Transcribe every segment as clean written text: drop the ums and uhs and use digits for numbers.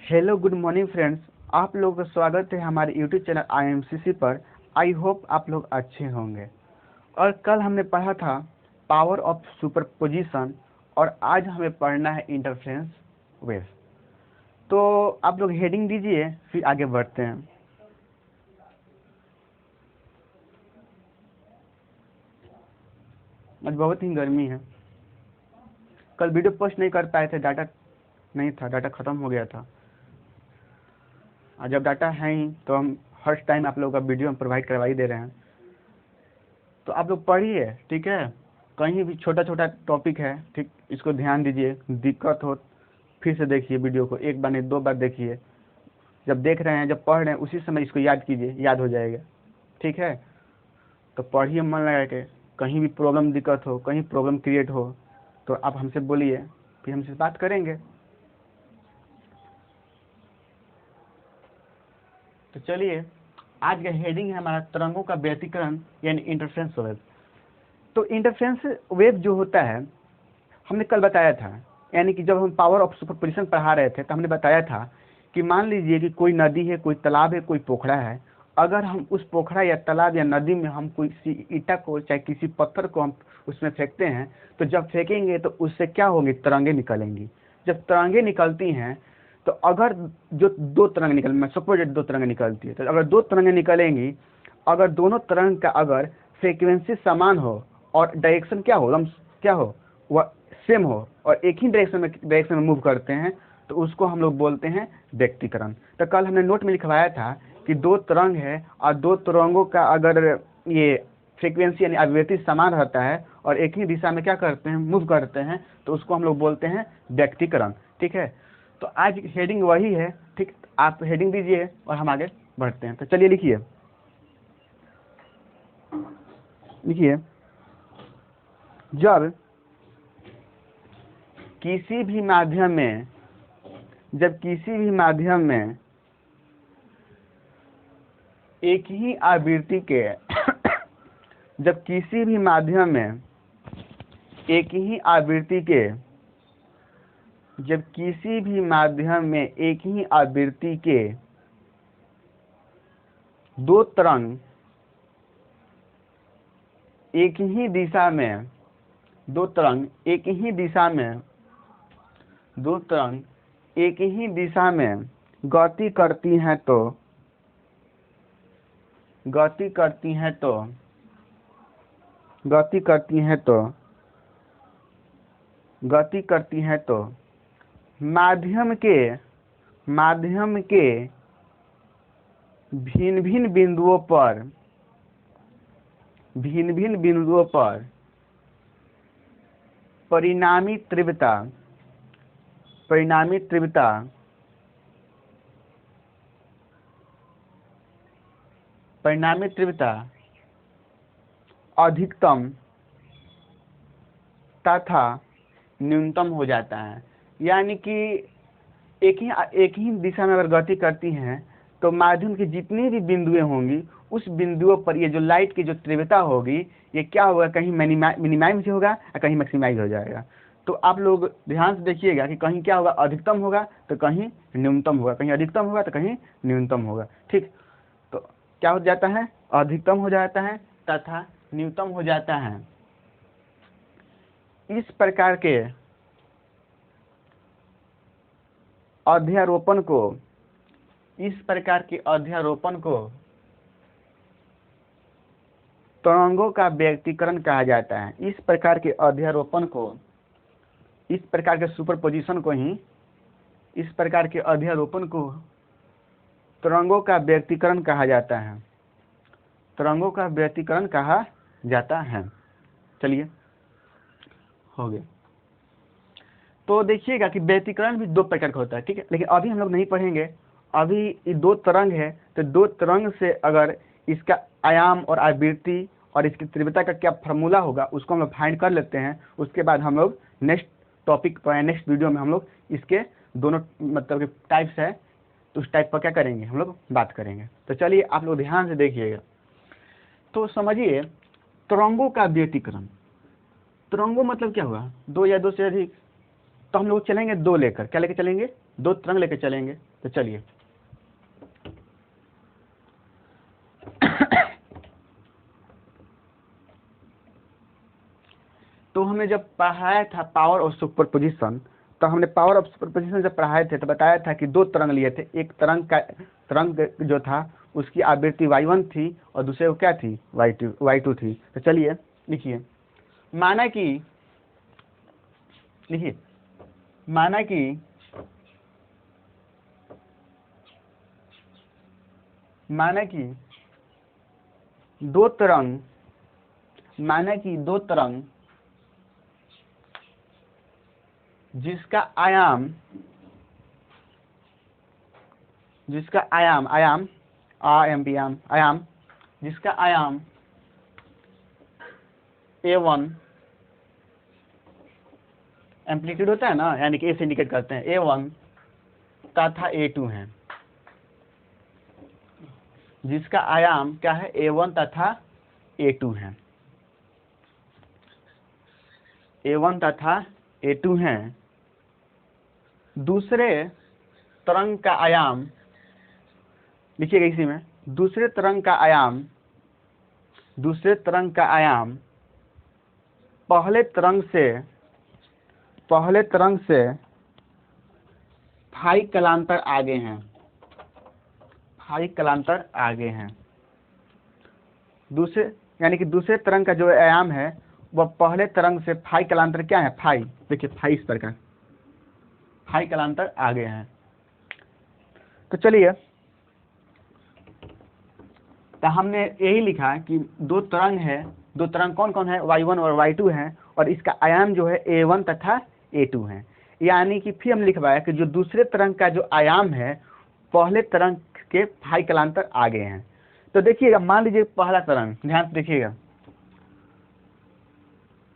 Hello good morning friends, आप लोगों का स्वागत है हमारे यूट्यूब चैनल IMCC पर। आई होप आप लोग अच्छे होंगे। और कल हमने पढ़ा था पावर ऑफ सुपरपोजिशन और आज हमें पढ़ना है इंटरफेरेंस वेव। तो आप लोग हेडिंग दीजिए, फिर आगे बढ़ते हैं। आज बहुत ही गर्मी है। कल वीडियो पोस्ट नहीं कर पाए थे, डाटा नहीं था, डाटा ख़त्म हो गया था। और जब डाटा है ही तो हम हर टाइम आप लोगों का वीडियो हम प्रोवाइड करवा ही दे रहे हैं। तो आप लोग पढ़िए, ठीक है। कहीं भी छोटा छोटा टॉपिक है, ठीक, इसको ध्यान दीजिए। दिक्कत हो फिर से देखिए वीडियो को, एक बार नहीं 2 बार देखिए। जब देख रहे हैं, जब पढ़ रहे हैं, उसी समय इसको याद कीजिए, याद हो जाएगा, ठीक है। तो पढ़िए मन लगा के। कहीं भी प्रॉब्लम दिक्कत हो, कहीं प्रॉब्लम क्रिएट हो तो आप हमसे बोलिए, फिर हमसे बात करेंगे। तो चलिए, आज का हेडिंग है हमारा तरंगों का व्यतिकरण यानी इंटरफेरेंस वेव। तो इंटरफेरेंस वेव जो होता है, हमने कल बताया था, यानी कि जब हम पावर ऑफ सुपरपोजिशन पढ़ा रहे थे तो हमने बताया था कि मान लीजिए कि कोई नदी है, कोई तालाब है, कोई पोखरा है। अगर हम उस पोखरा या तालाब या नदी में हम किसी ईटा को, चाहे किसी पत्थर को हम उसमें फेंकते हैं, तो जब फेंकेंगे तो उससे क्या होंगी, तरंगे निकलेंगी। जब तरंगे निकलती हैं तो अगर जो 2 तरंग निकल, मैं सपोज 2 तरंगे निकलती है, तो अगर 2 तरंगे निकलेंगी, अगर दोनों तरंग का अगर फ्रीक्वेंसी समान हो और डायरेक्शन क्या हो, क्या हो, वह सेम हो और एक ही डायरेक्शन में मूव करते हैं, तो उसको हम लोग बोलते हैं व्यतिकरण। तो कल हमने नोट में लिखवाया था कि 2 तरंग है और 2 तरंगों का अगर ये फ्रीक्वेंसी यानी आवृत्ति समान रहता है और एक ही दिशा में क्या करते हैं, मूव करते हैं, तो उसको हम लोग बोलते हैं व्यतिकरण, ठीक है। तो आज हेडिंग वही है, ठीक। आप हेडिंग दीजिए और हम आगे बढ़ते हैं। तो चलिए लिखिए, जब किसी भी माध्यम में एक ही आवृत्ति के जब किसी भी माध्यम में एक ही आवृत्ति के 2 तरंग एक ही दिशा में गति करती हैं तो माध्यम के भिन्न भिन्न बिंदुओं पर परिणामी तीव्रता अधिकतम तथा न्यूनतम हो जाता है। यानी कि एक ही दिशा में अगर गति करती हैं तो माध्यम की जितनी भी बिंदुएं होंगी, उस बिंदुओं पर ये जो लाइट की जो तीव्रता होगी, ये क्या होगा, कहीं मिनिमाइज होगा और कहीं मैक्सिमाइज हो जाएगा। तो आप लोग ध्यान से देखिएगा कि कहीं क्या होगा, अधिकतम होगा तो कहीं न्यूनतम होगा, कहीं अधिकतम होगा तो कहीं न्यूनतम होगा, ठीक। तो क्या हो जाता है, अधिकतम हो जाता है तथा न्यूनतम हो जाता है। इस प्रकार के अध्यारोपण को तरंगों का व्यतिकरण कहा जाता है। इस प्रकार के अध्यारोपण को, इस प्रकार के सुपरपोजिशन को तरंगों का व्यतिकरण कहा जाता है। चलिए, हो गया। तो देखिएगा कि व्यतिकरण भी 2 प्रकार का होता है, ठीक है। लेकिन अभी हम लोग नहीं पढ़ेंगे। अभी ये 2 तरंग है, तो 2 तरंग से अगर इसका आयाम और आवृत्ति और इसकी तीव्रता का क्या फार्मूला होगा, उसको हम लोग फाइंड कर लेते हैं। उसके बाद हम लोग नेक्स्ट टॉपिक पर, नेक्स्ट वीडियो में हम लोग इसके दोनों मतलब के टाइप्स है, तो उस टाइप पर क्या करेंगे, हम लोग बात करेंगे। तो चलिए आप लोग ध्यान से देखिएगा। तो समझिए, तरंगों का व्यतिकरण, तरंगों मतलब क्या हुआ, 2 या 2 से अधिक, तो हम लोग चलेंगे 2 लेकर, क्या लेकर चलेंगे, 2 तरंग लेकर चलेंगे। तो चलिए तो हमने जब पढ़ाया था पावर ऑफ सुपरपोजिशन, तो हमने पावर ऑफ सुपरपोजिशन जब पढ़ाए थे तो बताया था कि 2 तरंग लिए थे। एक तरंग जो था उसकी आवृत्ति y1 थी और दूसरे को क्या थी, y2 थी। तो चलिए लिखिए, माना कि दो तरंग जिसका आयाम जिसका आयाम A1 एम्पलीट्यूड होता है ना, यानी कि A से इंडिकेट करते हैं, A1 तथा A2 है, जिसका आयाम क्या है, A1 तथा A2 है, A1 तथा A2 है। दूसरे तरंग का आयाम लिखिएगा इसी में, दूसरे तरंग का आयाम पहले तरंग से फाई कलांतर आगे हैं। दूसरे यानी कि दूसरे तरंग का जो आयाम है वह पहले तरंग से फाई कलांतर क्या है, फाई, देखिए फाई इस प्रकार, फाई कलांतर आगे हैं। तो चलिए, तो हमने यही लिखा कि 2 तरंग है, 2 तरंग कौन कौन है, y1 और y2 है, और इसका आयाम जो है A1 तथा A2 है। यानी कि फिर हम लिखवाया कि जो दूसरे तरंग का जो आयाम है पहले तरंग के फाई कलांतर आगे हैं। तो देखिएगा, मान लीजिए पहला तरंग, ध्यान से देखिएगा,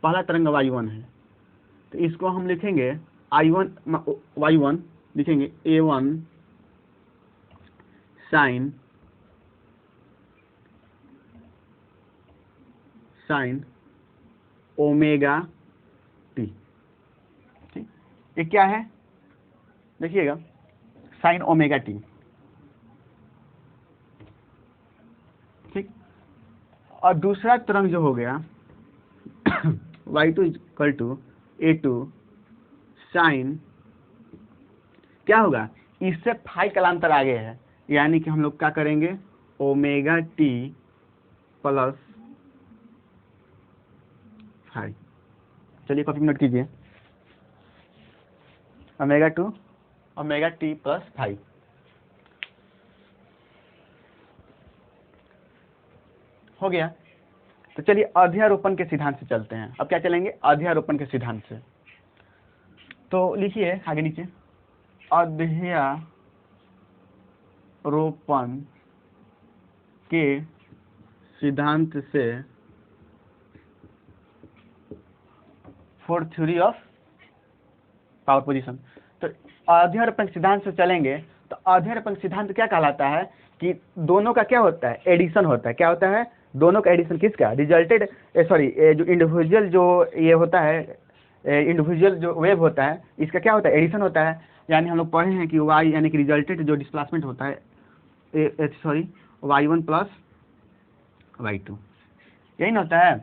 पहला तरंग y1 है, तो इसको हम लिखेंगे y1 लिखेंगे A1 साइन ओमेगा टी। ठीक, ये क्या है, देखिएगा, साइन ओमेगा टी। ठीक, और दूसरा तरंग जो हो गया y2 equal to A2 sign, क्या होगा, इससे फाई कलांतर आगे है, यानी कि हम लोग क्या करेंगे, ओमेगा टी प्लस फाई। चलिए कॉपी नोट कीजिए, ओमेगा टी प्लस फाई। हो गया। तो चलिए अध्यारोपण के सिद्धांत से चलते हैं। अब क्या चलेंगे, अध्यारोपण के सिद्धांत से। तो लिखिए आगे नीचे, अध्यारोपण के सिद्धांत से fourth theory of power position. तो अध्यारोपण सिद्धांत से चलेंगे तो अध्यारोपण सिद्धांत क्या कहलाता है कि दोनों का क्या होता है, एडिशन होता है। क्या होता है, दोनों का एडिशन, किसका, रिजल्टेड सॉरी जो इंडिविजुअल जो ये होता है, इंडिविजुअल जो वेव होता है इसका क्या होता है, एडिशन होता है। यानी हम लोग पढ़े हैं कि y यानी कि रिजल्टेड जो डिस्प्लेसमेंट होता है सॉरी y1 प्लस y2, यही ना होता है।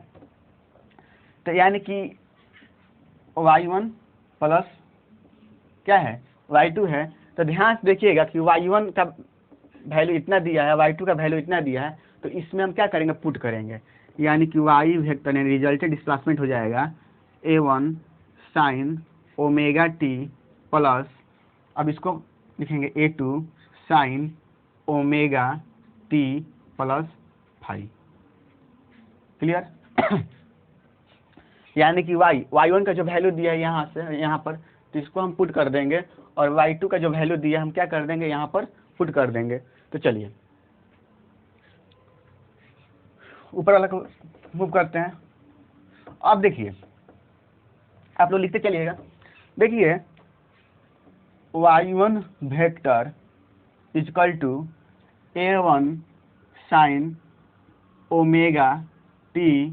तो यानी कि y1 प्लस क्या है, y2 है। तो ध्यान से देखिएगा कि y1 का वैल्यू इतना दिया है, y2 का वैल्यू इतना दिया है, तो इसमें हम क्या करेंगे, पुट करेंगे, यानी कि y वेक्टर यानी रिजल्टेड डिस्प्लेसमेंट हो जाएगा A1 sine omega t plus, अब इसको लिखेंगे A2 sine omega t plus phi. Clear यानी कि y1 का जो वैल्यू दिया है यहाँ से यहाँ पर, तो इसको हम पुट कर देंगे, और y2 का जो वैल्यू दिया है हम क्या कर देंगे, यहाँ पर पुट कर देंगे। तो चलिए ऊपर वाला को मूव करते हैं। अब देखिए, आप लोग लिखते चलिएगा, देखिए y1 vector equal to A1 sine omega t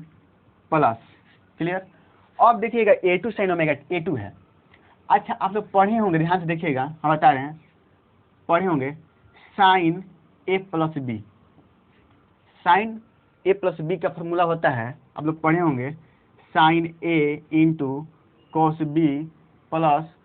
plus, clear. अब देखिएगा A2 साइन ओमेगा A2 है, अच्छा आप लोग पढ़े होंगे, ध्यान से देखिएगा, हम बता रहे हैं, पढ़े होंगे sine a plus b. Sine a plus b का फॉर्मूला होता है, आप लोग पढ़े होंगे, sine a into cos b plus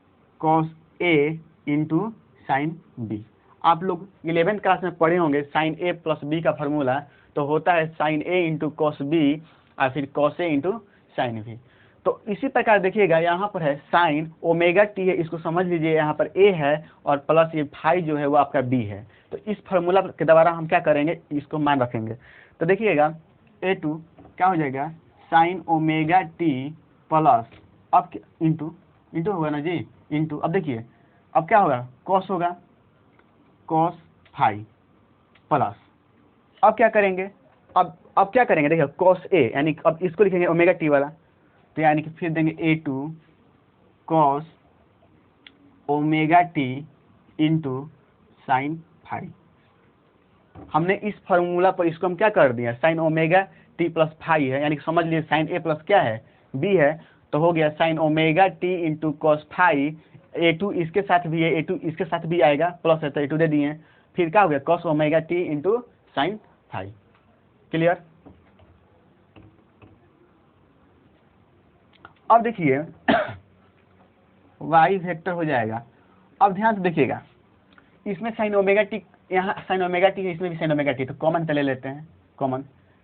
cos a into sine b. आप लोग 11th क्लास में पढ़े होंगे साइन ए प्लस बी का फॉर्मूला तो होता है sine a into cos b और फिर cos a into sine b. तो इसी प्रकार देखिएगा यहाँ पर है साइन ओमेगा टी है, इसको समझ लीजिए, यहाँ पर ए है और प्लस ये फाई जो है वो आपका बी है। तो इस फार्मूला के द्वारा हम क्या करेंगे, इसको मान रखेंगे। तो देखिएगा A2 क्या हो जाएगा, साइन ओमेगा टी प्लस, अब इंटू इंटू होगा ना जी, इंटू, अब देखिए अब क्या होगा, कॉस होगा, कॉस फाई प्लस, अब क्या करेंगे, अब क्या करेंगे, देखिए कॉस ए, यानी अब इसको लिखेंगे ओमेगा टी वाला, तो यानी कि फिर देंगे A2 cos omega t into sine phi. हमने इस फार्मूला पर इसको हम क्या कर दिया, sine omega t plus phi है, यानी कि समझ लीजिए साइन ए प्लस क्या है, बी है, तो हो गया sine omega t into cos phi. A2 इसके साथ भी है, A2 इसके साथ भी आएगा, प्लस है तो A2 दे दिए, फिर क्या हो गया cos omega t into sine phi. Clear. अब देखिए y वेक्टर हो जाएगा। अब ध्यान से देखिएगा, इसमें साइन ओमेगा टी, यहाँ साइन ओमेगा टी है, इसमें भी साइन ओमेगा टी, तो कॉमन पहले लेते हैं, कॉमन,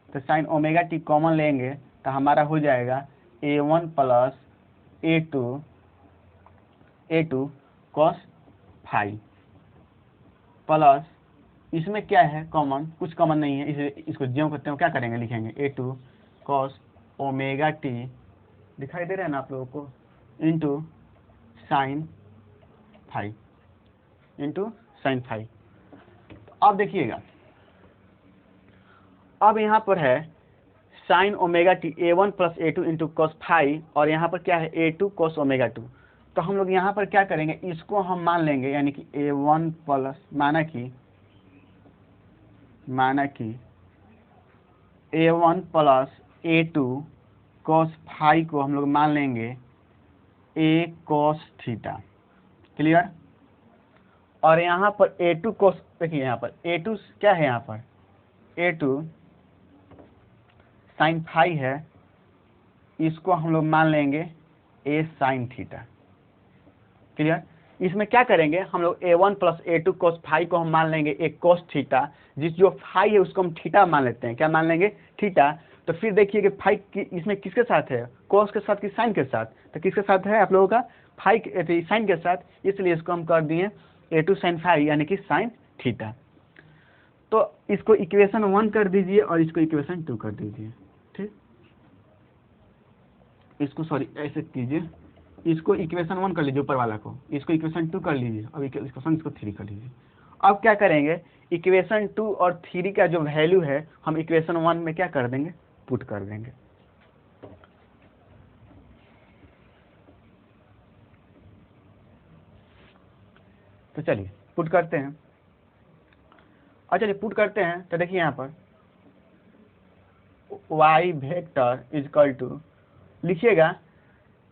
तो साइन ओमेगा टी कॉमन लेंगे तो हमारा हो जाएगा A1 plus A2 cos phi plus, इसमें क्या है कॉमन, कुछ कॉमन नहीं है, इसे इसको ज्यों करते हैं क्या करेंगे, लिखेंगे A2 कॉस ओमेगा टी, दिखाई दे रहा है ना आप लोगों को, into sine phi, into sine phi. अब देखिएगा, अब यहाँ पर है sine omega t A1 plus A2 into cos phi, और यहाँ पर क्या है A2 कॉस ओमेगा 2। तो हम लोग यहाँ पर क्या करेंगे, इसको हम मान लेंगे, यानी कि A1 प्लस, माना कि A1 plus A2 cos phi को हम लोग मान लेंगे A कॉस थीटा। क्लियर। और यहाँ पर A2 कॉस, देखिए यहाँ पर A2 क्या है, यहाँ पर A2 साइन फाई है, इसको हम लोग मान लेंगे A साइन थीटा। क्लियर। इसमें क्या करेंगे हम लोग, A1 plus A2 cos phi को हम मान लेंगे A कॉस थीटा, जिस जो फाई है उसको हम थीटा मान लेते हैं, क्या मान लेंगे, थीटा। तो फिर देखिए कि फाई इसमें किसके साथ है, कॉस के साथ कि साइन के साथ, तो किसके साथ है आप लोगों का, फाई साइन के साथ, इसलिए इसको हम कर दिए A2 साइन फाई, यानी कि साइन थीटा। तो इसको इक्वेशन 1 कर दीजिए और इसको इक्वेशन 2 कर दीजिए, ठीक, इसको सॉरी ऐसे कीजिए, इसको इक्वेशन 1 कर लीजिए ऊपर वाला को, इसको इक्वेशन 2 कर लीजिए, अब इक्वेशन इसको 3 कर लीजिए। अब क्या करेंगे, इक्वेशन 2 और 3 का जो वैल्यू है हम इक्वेशन 1 में क्या कर देंगे, पुट कर देंगे। तो चलिए पुट करते हैं, और चलिए पुट करते हैं, तो देखिए यहाँ पर y वेक्टर इजकल टू, लिखिएगा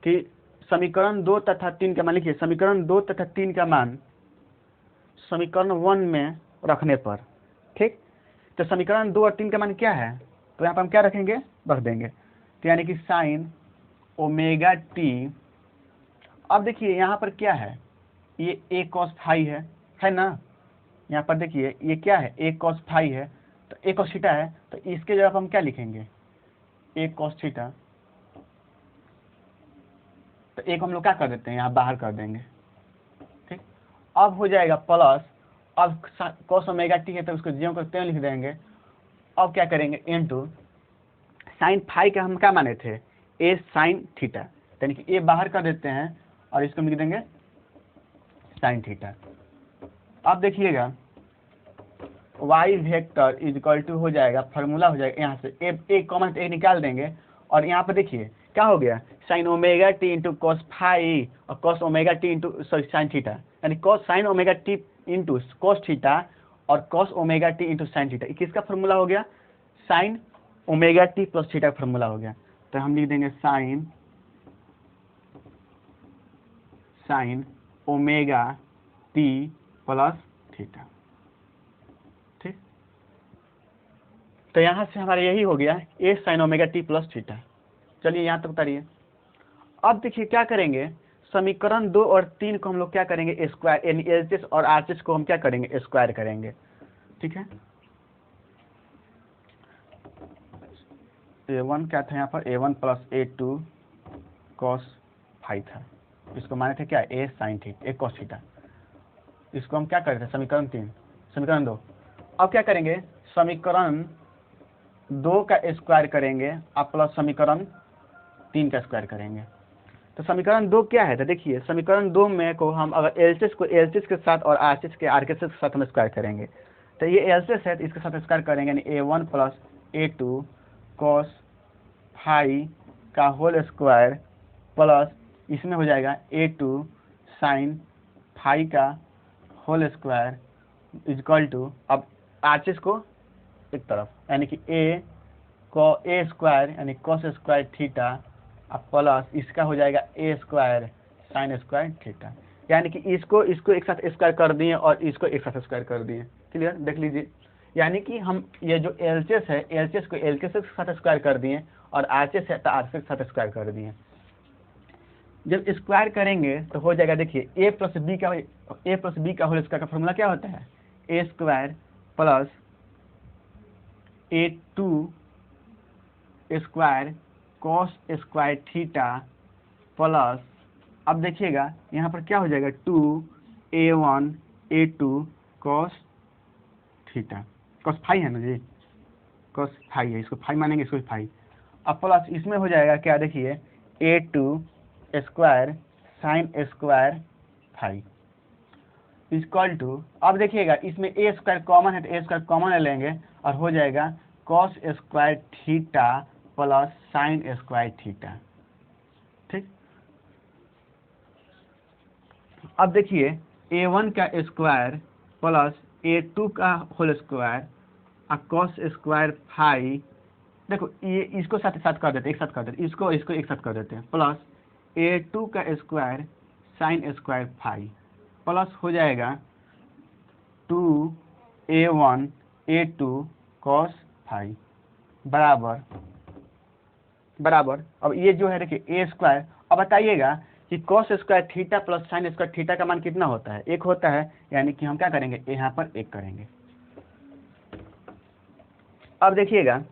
कि समीकरण 2 तथा 3 का मान, लिखिए समीकरण 2 तथा 3 का मान समीकरण 1 में रखने पर, ठीक। तो समीकरण 2 और 3 का मान क्या है, तो यहाँ पर हम क्या रखेंगे, रख देंगे, तो यानी कि साइन ओमेगा टी। अब देखिए यहाँ पर क्या है, ये A कॉस फाई है ना, यहाँ पर देखिए ये क्या है, A कॉस फाई है, तो A कॉस थीटा है, तो इसके जगह हम क्या लिखेंगे, A कॉस थीटा, तो एक हम लोग क्या कर देते हैं, यहाँ बाहर कर देंगे, ठीक। अब हो जाएगा प्लस, अब कॉस ओमेगा टी है तो उसको ज्यों को त्यों लिख देंगे। अब क्या करेंगे, इनटू साइन फाई का हम क्या माने थे, A साइन थीटा, यानी कि A बाहर कर देते हैं और इसको लिख देंगे साइन थीटा। अब देखिएगा y वेक्टर इजकल टू हो जाएगा, फार्मूला हो जाएगा यहाँ से A कॉमन A निकाल देंगे, और यहाँ पर देखिए क्या हो गया, sine omega t into cos phi और cos omega t into sorry sine theta, यानी cos sine omega t into cos theta और cos omega t into sine theta, किसका फार्मूला हो गया, sine omega t plus theta का formula हो गया। तो हम लिख देंगे sine omega t plus theta. ठीक, तो यहाँ से हमारा यही हो गया a sine omega t plus theta. चलिए यहाँ तक उतारिए। अब देखिए क्या करेंगे, समीकरण 2 और 3 को हम लोग क्या करेंगे, स्क्वायर, यानी एलएचएस और आरएचएस को हम क्या करेंगे, स्क्वायर करेंगे। ठीक है, a1 क्या था यहाँ पर, a1 plus a2 cos phi था, इसको माने थे क्या, a sine theta, a cos theta. इसको हम क्या करते हैं, समीकरण 3, समीकरण 2। अब क्या करेंगे, समीकरण 2 का स्क्वायर करेंगे अब प्लस समीकरण 3 का स्क्वायर करेंगे। तो समीकरण 2 क्या है, तो देखिए समीकरण 2 में को हम अगर एलएचएस को एलएचएस के साथ और आरएचएस के आरएचएस के साथ हम स्क्वायर करेंगे, तो ये एलएचएस है तो इसके साथ स्क्वायर करेंगे, यानी a1 plus a2 cos phi का होल स्क्वायर प्लस इसमें हो जाएगा a2 साइन फाई का होल स्क्वायर इक्वल टू, अब आरएचएस को एक तरफ, यानी कि a स्क्वायर यानी cos स्क्वायर थीटा अब प्लस इसका हो जाएगा a square sine square theta, यानी कि इसको एक साथ स्क्वायर कर दिए और इसको एक साथ स्क्वायर कर दिए। क्लियर, देख लीजिए, यानी कि हम ये जो एलएचएस है, एलएचएस को एलएचएस के साथ स्क्वायर कर दिए और आरएचएस है तो आरएचएस के साथ स्क्वायर कर दिए। जब स्क्वायर करेंगे तो हो जाएगा, देखिए a प्लस बी का होल स्क्वायर का फॉर्मूला क्या होता है, a square plus a2 square cos square theta plus, अब देखिएगा यहाँ पर क्या हो जाएगा, 2a1 a2 cos theta, cos phi है ना जी, cos फाई है, इसको फाई मानेंगे, इसको फाई। अब प्लस इसमें हो जाएगा क्या, देखिए a2 square sine square phi equal to, अब देखिएगा इसमें a स्क्वायर कॉमन है तो a स्क्वायर कॉमन ले लेंगे और हो जाएगा cos square theta plus sine square theta. ठीक, अब देखिए a1 का स्क्वायर प्लस a2 का होल स्क्वायर और cos स्क्वायर फाई, देखो ये इसको साथ साथ कर देते हैं, एक साथ कर देते हैं, इसको एक साथ कर देते हैं, प्लस a2 का square sine square phi plus हो जाएगा 2a1 a2 cos फाई बराबर अब ये जो है देखिए a स्क्वायर। अब बताइएगा कि cos square theta plus sine square theta का मान कितना होता है, 1 होता है, यानी कि हम क्या करेंगे, यहाँ पर 1 करेंगे। अब देखिएगा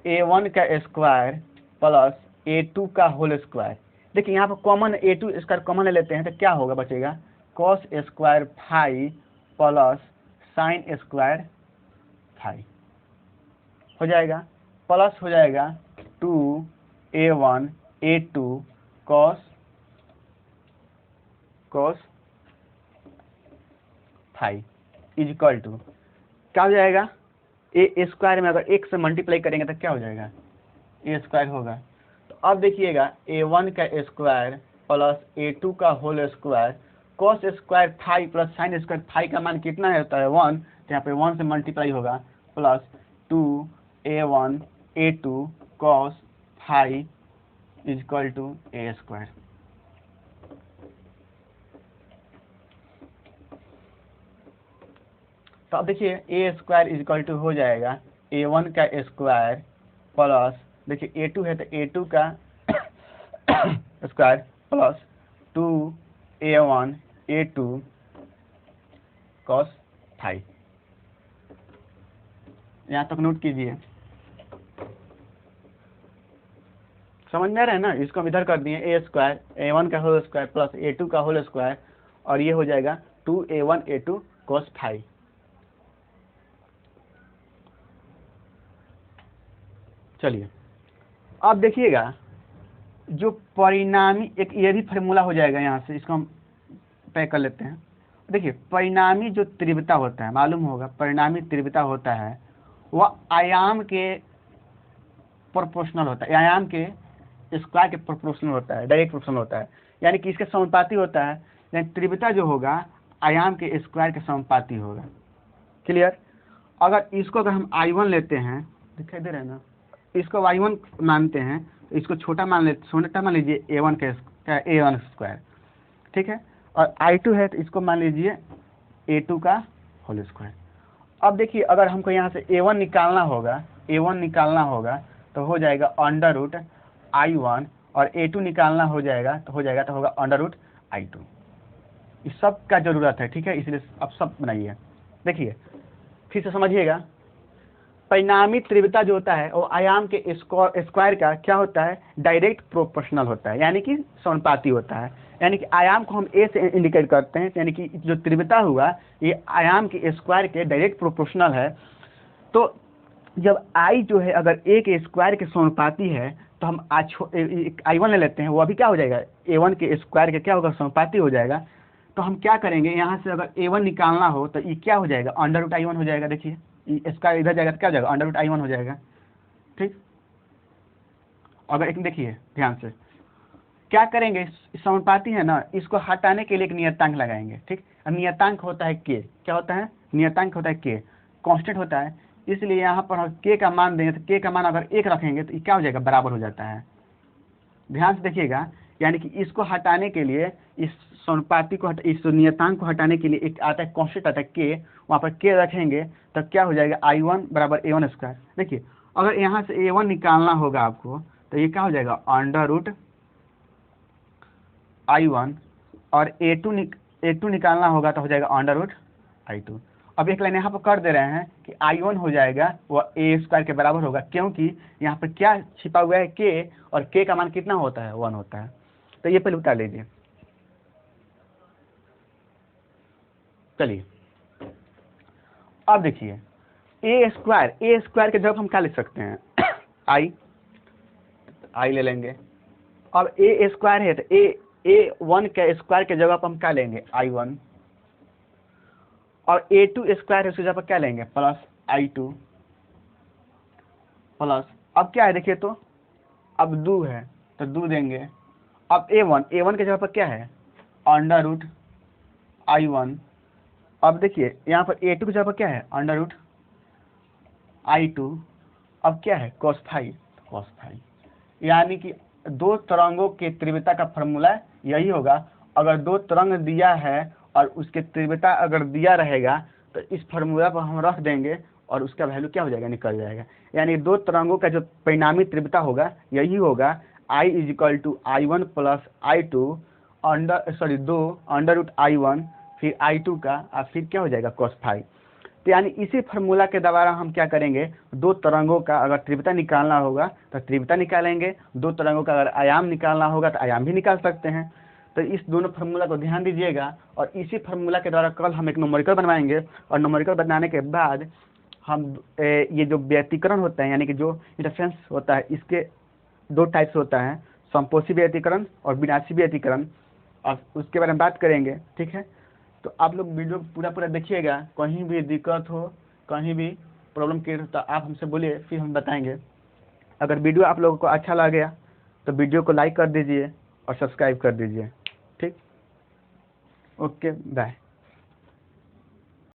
a1 का स्क्वायर प्लस a2 का होल स्क्वायर, देखिए यहाँ पर कॉमन a2 स्क्वायर कॉमन ले लेते हैं तो क्या होगा, बचेगा cos square phi plus sine square phi हो जाएगा, प्लस हो जाएगा 2a1 a2 cos phi equal to क्या हो जाएगा, ए स्क्वायर में अगर 1 से मल्टीप्लाई करेंगे तो क्या हो जाएगा, ए स्क्वायर होगा। तो अब देखिएगा a1 का स्क्वायर प्लस a2 का whole square cos square phi plus sine square phi का मान कितना होता है, 1, तो यहाँ पे 1 से मल्टीप्लाई होगा plus 2a1 a2 cos phi equal to a square. तो अब देखिए ए स्क्वायर इक्वल टू हो जाएगा a1 का स्क्वायर प्लस, देखिए a2 है तो a2 का square plus 2a1 a2 cos phi. यहाँ तक नोट कीजिए, समझ में आ रहा है ना, इसको हम इधर कर दिए ए स्क्वायर a1 का होल स्क्वायर प्लस a2 का होल स्क्वायर और ये हो जाएगा 2a1 a2 cos फाई। चलिए अब देखिएगा जो परिणामी, एक ये भी फार्मूला हो जाएगा, यहाँ से इसको हम पैक कर लेते हैं। देखिए परिणामी जो तीव्रता होता है, मालूम होगा परिणामी तीव्रता होता है वह आयाम के प्रोपोर्शनल होता है, आयाम के स्क्वायर के प्रोपोर्शनल होता है, डायरेक्ट प्रोपोर्शनल होता है, यानी कि इसके समानुपाती होता है, यानी तीव्रता जो होगा आयाम के स्क्वायर के समानुपाती होगा। क्लियर, अगर इसको अगर हम I1 लेते हैं, दिखाई दे रहा है ना, इसको y1 मानते हैं तो इसको छोटा मान लीजिए a1 स्क्वायर, ठीक है, और I2 है तो इसको मान लीजिए A2 का होल स्क्वायर। अब देखिए अगर हमको यहाँ से A1 निकालना होगा तो हो जाएगा अंडर रूट I1, और A2 निकालना हो जाएगा तो होगा अंडर रूट I2। इस सब का जरूरत है, ठीक है, इसलिए अब सब बनाइए। देखिए फिर से समझिएगा, परिणामी तीव्रता जो होता है वो आयाम के स्क्वायर का क्या होता है, डायरेक्ट प्रोपोर्शनल होता है, यानी कि समानुपाती होता है। यानी कि आयाम को हम ए से इंडिकेट करते हैं, यानी कि जो तीव्रता हुआ ये आयाम के स्क्वायर के डायरेक्ट प्रोपोर्शनल है। तो जब आई जो है अगर ए के स्क्वायर के समानुपाती है तो हम I1 ले लेते हैं, वो अभी क्या हो जाएगा, A1 के स्क्वायर के क्या होगा, समानुपाती हो जाएगा। तो हम क्या करेंगे, यहाँ से अगर A1 निकालना हो तो ये क्या हो जाएगा, अंडर रूट I1 हो जाएगा। देखिए इसका इधर जाएगा तो क्या हो जाएगा, अंडर रूट I1 हो जाएगा। ठीक, अगर एक देखिए ध्यान से क्या करेंगे, समानुपाती है ना, इसको हटाने के लिए एक नियतांक लगाएंगे। ठीक, नियतांक होता है के, क्या होता है, नियतांक होता है के, कांस्टेंट होता है, इसलिए यहाँ पर हम के का मान देंगे तो के का मान अगर 1 रखेंगे तो ये क्या हो जाएगा, बराबर हो जाता है। ध्यान से देखिएगा, यानी कि इसको हटाने के लिए, इस समानुपाती को इस नियतांक को हटाने के लिए एक आता है कांस्टेंट आता है के, वहाँ पर के रखेंगे तो क्या हो जाएगा, I1 बराबर A1 स्क्वायर। देखिए अगर यहाँ से A1 निकालना होगा आपको तो ये क्या हो जाएगा, अंडर रूट I1, और A2 निकालना होगा तो हो जाएगा अंडर रूट I2। अब एक लाइन यहाँ पर कर दे रहे हैं कि I1 हो जाएगा वो A स्क्वायर के बराबर होगा, क्योंकि यहाँ पर क्या छिपा हुआ है, के, और के का मान कितना होता है, 1 होता है। तो ये पहले उतार लीजिए। चलिए अब देखिए ए स्क्वायर के जगह हम क्या लिख सकते हैं, आई ले लेंगे। अब ए स्क्वायर है तो A1 के स्क्वायर के जगह पर हम क्या लेंगे, I1, और A2 स्क्वायर है उसकी जगह पर क्या लेंगे, प्लस I2, प्लस अब क्या है देखिए, तो अब 2 है तो 2 देंगे। अब A1 के जगह पर क्या है, अंडर रूट I1। अब देखिए यहाँ पर A2 की जगह पर क्या है, अंडर रूट I2। अब क्या है, cos फाई, यानी कि दो तरंगों के तीव्रता का फॉर्मूला यही होगा। अगर दो तरंग दिया है और उसके तीव्रता अगर दिया रहेगा तो इस फार्मूला पर हम रख देंगे और उसका वैल्यू क्या हो जाएगा, निकल जाएगा। यानी दो तरंगों का जो परिणामी तीव्रता होगा यही होगा I = I1 + I2 under root I1 फिर I2 का, और फिर क्या हो जाएगा, cos फाई। तो यानी इसी फार्मूला के द्वारा हम क्या करेंगे, दो तरंगों का अगर तीव्रता निकालना होगा तो तीव्रता निकालेंगे, दो तरंगों का अगर आयाम निकालना होगा तो आयाम भी निकाल सकते हैं। तो इस दोनों फार्मूला को ध्यान दीजिएगा, और इसी फार्मूला के द्वारा कल हम एक न्यूमेरिकल बनवाएंगे, और न्यूमेरिकल बनाने के बाद हम ये जो व्यतिकरण होता है, यानी कि जो इंटरफेरेंस होता है, इसके दो टाइप्स होता है, समपोषी व्यतिकरण और विनाशी व्यतिकरण, और उसके बारे में बात करेंगे। ठीक है, तो आप लोग वीडियो पूरा देखिएगा, कहीं भी दिक्कत हो, कहीं भी प्रॉब्लम क्रिएट हो तो आप हमसे बोलिए, फिर हम बताएंगे। अगर वीडियो आप लोगों को अच्छा लगे तो वीडियो को लाइक कर दीजिए और सब्सक्राइब कर दीजिए। ठीक, ओके, बाय।